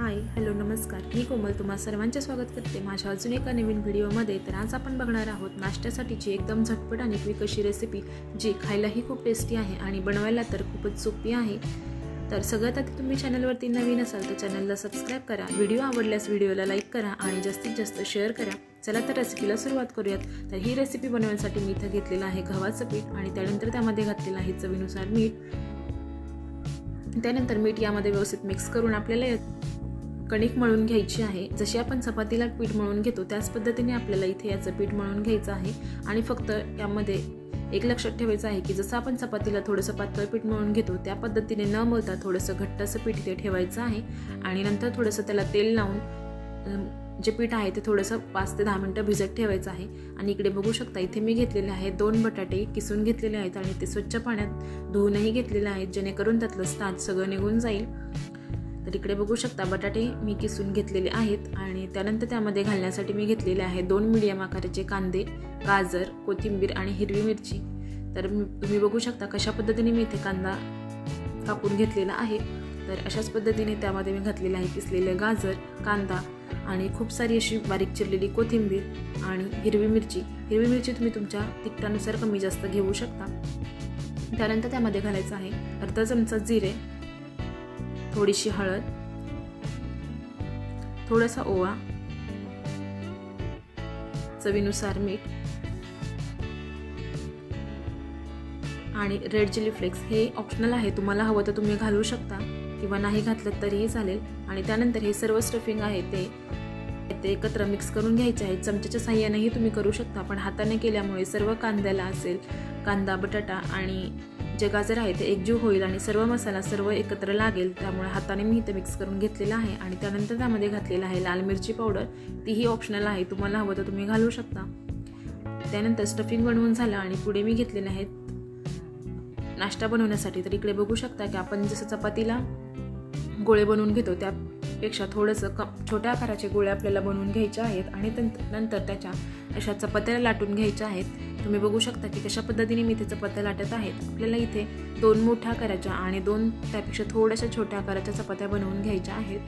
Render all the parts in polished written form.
Hi hello नमस्कार, मी कोमल तुम्हा सर्वांचे स्वागत करते माझ्या अजून एका नवीन व्हिडिओमध्ये। तर आज आपण बघणार आहोत नाश्त्यासाठीची एकदम झटपट आणि क्विक अशी रेसिपी, जी खायलाही खूप टेस्टी आहे आणि बनवायला तर खूपच सोपी आहे। तर सगळ्यात आधी तुम्ही चॅनलवरती नवीन असाल तर चॅनलला सबस्क्राइब करा, व्हिडिओ आवडल्यास व्हिडिओला लाईक करा आणि जास्तीत जास्त शेअर करा। चला तर रेसिपीला सुरुवात करूयात। तर ही रेसिपी बनवण्यासाठी मी इथे घेतलेलं आहे गव्हाचं पीठ आणि त्यानंतर त्यामध्ये घातलेलं आहे चवीनुसार मीठ। त्यानंतर मीठ यामध्ये व्यवस्थित मिक्स करून आपल्याला कणिक मळून घ्यायची आहे। जशी आपण चपातीला पीठ मळून घेतो त्याच पद्धतीने आपल्याला इथे याचं पीठ मळून घ्यायचं आहे। आणि फक्त यामध्ये एक लक्षात ठेवायचं आहे की जसं आपण चपातीला थोडंसं पातळ पीठ मळून घेतो त्या पद्धतीने न मळता थोडंसं घट्ट असं पीठ इथे ठेवायचं आहे। आणि नंतर थोडंसं त्याला तेल लावून जे पीठ आहे ते थोडंसं 5 ते 10 मिनिटं भिजत ठेवायचं आहे। आणि इकडे बघू शकता इथे मी घेतलेले आहे 2 बटाटे किसून घेतलेले आहेत आणि ते स्वच्छ पाण्यात धुवूनही घेतलेले आहेत, जेणेकरून त्यातलं स्टार्च सगळं निघून जाईल। तर इकडे बघू शकता बटाटे मी किसून घेतलेले आहेत आणि त्यानंतर त्यामध्ये घालण्यासाठी मी घेतलेले आहे 2 मीडियम आकाराचे कांदे, गाजर, कोथिंबीर आणि हिरवी मिरची। तर तुम्ही बघू शकता कशा पद्धतीने मी इथे कांदा कापून घेतलेला आहे। तर अशाच पद्धतीने त्यामध्ये मी घातलेले आहे किसलेले गाजर, कांदा आणि खूप सारी अशी बारीक चिरलेली कोथिंबीर आणि हिरवी मिरची। हिरवी मिरची तुम्ही तुमच्या तिखटानुसार कमी जास्त घेऊ शकता। त्यानंतर त्यामध्ये घालायचं आहे अर्धा चमचा जिरे, थोडीशी हळद, थोडासा ओवा, चवीनुसार मीठ आणि रेड चिली फ्लेक्स। हे ऑप्शनल आहे, तुम्हाला हवं तर तुम्ही घालू शकता किंवा नाही घातलं तरीही चालेल। आणि त्यानंतर हे सर्व स्टफिंग आहे ते एकत्र मिक्स करून घ्यायचे आहे। चमच्याच्या साहाय्यानेही तुम्ही करू शकता, पण हाताने केल्यामुळे सर्व कांद्याला असेल कांदा, बटाटा आणि जे गाजर आहे ते एकजीव होईल आणि सर्व मसाला सर्व एकत्र लागेल, त्यामुळे हाताने मी इथे मिक्स करून घेतलेला आहे। आणि त्यानंतर त्यामध्ये घातलेला आहे लाल मिरची पावडर, तीही ऑप्शनल आहे, तुम्हाला हवं तर तुम्ही घालू शकता। त्यानंतर स्टफिंग बनवून झालं आणि पुढे मी घेतलेले आहेत नाश्ता बनवण्यासाठी। तर इकडे बघू शकता की आपण जसं चपातीला गोळे बनवून घेतो त्यापेक्षा थोडंसं छोट्या आकाराचे गोळे आपल्याला बनवून घ्यायचे आहेत आणि नंतर त्याच्या अशा चपात्या लाटून घ्यायच्या आहेत। तुम्ही बघू शकता की कशा पद्धतीने मी इथे चपात्या लाटत आहेत। आपल्याला इथे 2 मोठ्या आकाराच्या आणि 2 त्यापेक्षा थोड्याशा छोट्या आकाराच्या चपात्या बनवून घ्यायच्या आहेत।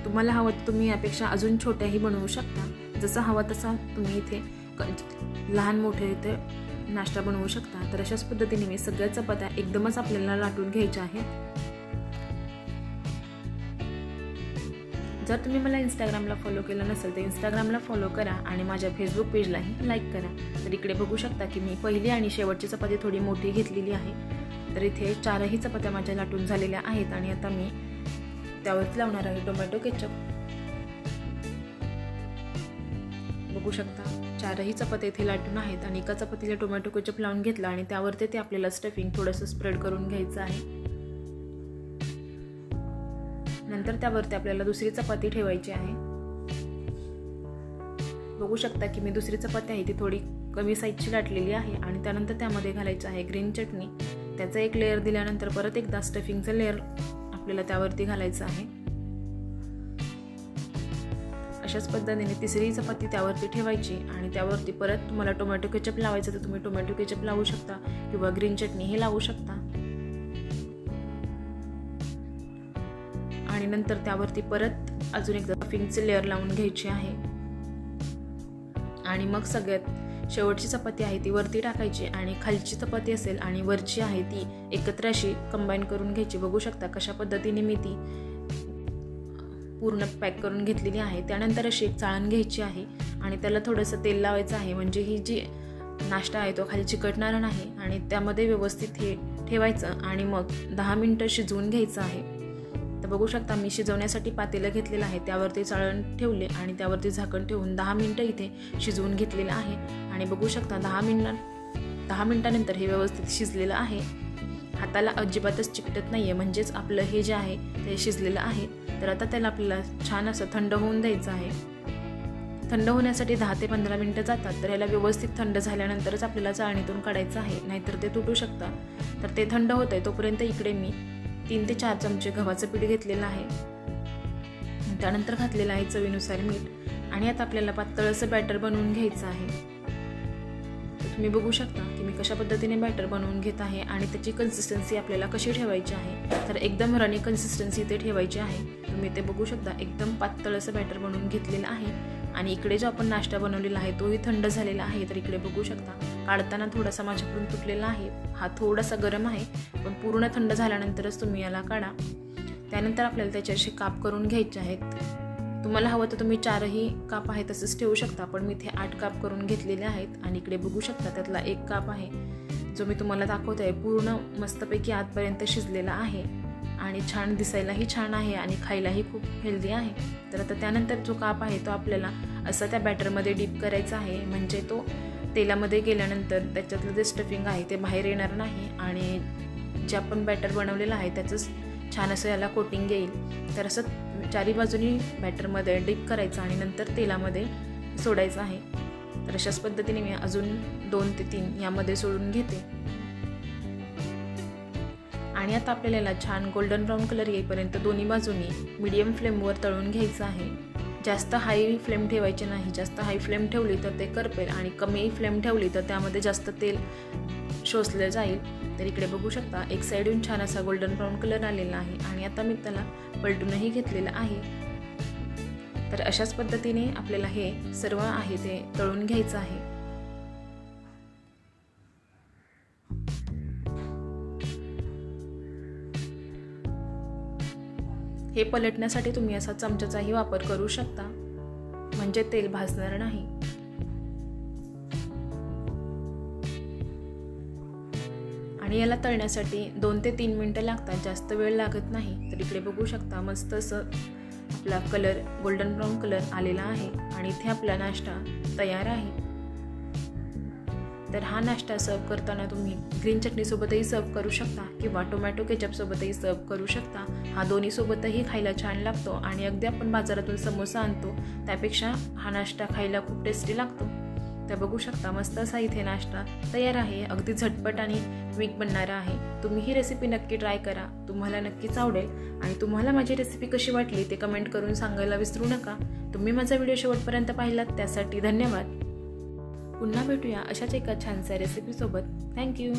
तुम्हाला हवं तर तुम्ही यापेक्षा अजून छोट्याही बनवू शकता, जसा हवा तसा तुम्ही इथे लहान मोठे इथे नाश्ता बनवू शकता। तर अशाच पद्धतीने मी सगळ्या चपात्या एकदमच आपल्याला लाटून घ्यायच्या आहेत। जर तुम्ही मला इंस्टाग्रामला फॉलो केलं नसेल तर इंस्टाग्रामला फॉलो करा आणि माझ्या फेसबुक पेजलाही लाईक करा। तर इकडे बघू शकता की मी पहिली आणि शेवटची चपाती थोडी मोठी घेतलेली आहे। तर इथे 4ही चपात्या माझ्या लाटून झालेल्या आहेत आणि आता मी त्यावरती लावणार आहे टोमॅटो केचप। बघू शकता 4ही चपात्या इथे लाटून आहेत आणि एका चपातीला टोमॅटो केचप लावून घेतला आणि त्यावरती ते आपल्याला स्टफिंग थोडंसं स्प्रेड करून घ्यायचं आहे। नंतर त्यावरती आपल्याला दुसरी चपाती ठेवायची आहे। बघू शकता की मी दुसरी चपाती आहे ती थोडी कमी साईजची लाटलेली आहे आणि त्यानंतर त्यामध्ये घालायचं आहे ग्रीन चटणी। त्याचा एक लेअर दिल्यानंतर परत एकदा स्टफिंगचं लेअर आपल्याला त्यावरती घालायचं आहे। अशाच पद्धतीने तिसरी चपाती त्यावरती ठेवायची आणि त्यावरती परत तुम्हाला टोमॅटो केचप लावायचं तर तुम्ही टोमॅटो केचप लावू शकता किंवा ग्रीन चटणी हे लावू शकता। आणि नंतर त्यावरती परत अजून एकदा स्टफिंगचे लेअर लावून घ्यायची आहे आणि मग सगळ्यात शेवटची चपाती आहे ती वरती टाकायची आणि खालची चपाती असेल आणि वरची आहे ती एकत्र अशी कंबाईन करून घ्यायची। बघू शकता कशा पद्धतीने मी ती पूर्ण पॅक करून घेतलेली आहे। त्यानंतर अशी एक चाळण घ्यायची आहे आणि त्याला थोडंसं तेल लावायचं आहे, म्हणजे ही जी नाश्ता आहे तो खाली चिकटणार नाही। आणि त्यामध्ये व्यवस्थित हे ठेवायचं आणि मग 10 मिनिटं शिजवून घ्यायचं आहे। तर बघू शकता मी शिजवण्यासाठी पातेलं घेतलेलं आहे, त्यावरती चाळण ठेवले आणि त्यावरती झाकण ठेवून 10 मिनिटं इथे शिजवून घेतलेलं आहे। आणि बघू शकता 10 मिनिटानंतर हे व्यवस्थित शिजलेलं आहे, हाताला अजिबातच चिकटत नाहीये, म्हणजेच आपलं हे जे आहे ते शिजलेलं आहे। तर आता त्याला आपल्याला छान असं थंड होऊन द्यायचं आहे। थंड होण्यासाठी 10 ते 15 मिनिटं जातात। तर याला व्यवस्थित थंड झाल्यानंतरच आपल्याला चाळणीतून काढायचं आहे, नाहीतर ते तुटू शकतं। तर ते थंड होत आहे तोपर्यंत इकडे मी 3 ते 4 चमचे गव्हाचं पीठ घेतलेलं आहे। त्यानंतर घातलेलं आहे चवीनुसार मीठ आणि आता आपल्याला पातळ असं बॅटर बनवून घ्यायचं आहे। तुम्ही बघू शकता की मी कशा पद्धतीने बॅटर बनवून घेत आहे आणि त्याची कन्सिस्टन्सी आपल्याला कशी ठेवायची आहे. तर एकदम रनी कन्सिस्टन्सी इथे ठेवायची आहे. तुम्ही ते बघू शकता एकदम पातळ असं बॅटर बनवून घेतलेलं आहे. आणि इकडे जो आपण नाश्ता बनवलेला आहे तोही थंड झालेला आहे. तर इकडे बघू शकता काढताना थोडासा माझ्याकडून तुटलेला आहे. हा थोडासा गरम आहे, पण पूर्ण थंड झाल्यानंतरच तुम्ही याला काढा. त्यानंतर आपल्याला त्याचे असे काप करून घ्यायचे आहेत. तुम्हाला हवं तर तुम्ही 4ही काप आहे तसंच ठेवू शकता, पण मी इथे 8 काप करून घेतलेले आहेत. आणि इकडे बघू शकता त्यातला 1 काप आहे जो मी तुम्हाला दाखवते आहे पूर्ण मस्तपैकी आतपर्यंत शिजलेला आहे आणि छान दिसायलाही छान आहे आणि खायलाही खूप हेल्दी आहे. तर आता त्यानंतर जो काप आहे तो आपल्याला असा त्या बॅटरमध्ये डीप करायचा आहे, म्हणजे तो तेलामध्ये गेल्यानंतर त्याच्यातलं जे स्टफिंग आहे ते बाहेर येणार नाही आणि जे आपण बॅटर बनवलेलं आहे त्याचंच छान असं याला कोटिंग येईल. तर असं 4ही बाजूनी बॅटरमध्ये डीप करायचं आणि नंतर तेलामध्ये सोडायचं आहे. तर अशाच पद्धतीने मी अजून 2 ते 3 यामध्ये सोडून घेते. आणि आता आपल्याला याला छान गोल्डन ब्राऊन कलर येईपर्यंत दोन्ही बाजूनी मीडियम फ्लेमवर तळून घ्यायचं आहे. जास्त हाय फ्लेम ठेवायची नाही. जास्त हाय फ्लेम ठेवली तर ते करपेल आणि कमी फ्लेम ठेवली तर त्यामध्ये जास्त तेल शोषलं जाईल. तर इकडे बघू शकता एक साईडून छान असा गोल्डन ब्राऊन कलर आलेला आहे आणि आता मी त्याला पलटूनही घेतलेलं आहे. तर अशाच पद्धतीने आपल्याला हे सर्व आहे ते तळून घ्यायचं आहे. हे पलटण्यासाठी तुम्ही असा चमच्याचाही वापर करू शकता, म्हणजे तेल भाजणार नाही. आणि याला तळण्यासाठी 2 ते 3 मिनिटं लागतात, जास्त वेळ लागत नाही. तर इकडे बघू शकता मस्त असं आपला कलर गोल्डन ब्राऊन कलर आलेला आहे आणि इथे आपला नाश्ता तयार आहे. तर हा नाश्ता सर्व करताना तुम्ही ग्रीन चटणीसोबतही सर्व करू शकता किंवा टोमॅटो केचपसोबतही सर्व करू शकता. हा दोन्हीसोबतही खायला छान लागतो आणि अगदी आपण बाजारातून समोसा आणतो त्यापेक्षा हा नाश्ता खायला खूप टेस्टी लागतो. तर बघू शकता मस्त असा इथे नाश्ता तयार आहे. अगदी झटपट आणि क्विक बनणारा आहे. तुम्ही ही रेसिपी नक्की ट्राय करा, तुम्हाला नक्कीच आवडेल. आणि तुम्हाला माझी रेसिपी कशी वाटली ते कमेंट करून सांगायला विसरू नका. तुम्ही माझा व्हिडिओ शेवटपर्यंत पाहिलात त्यासाठी धन्यवाद. पुन्हा भेटूया अशाच एका छानशा रेसिपीसोबत. थँक्यू.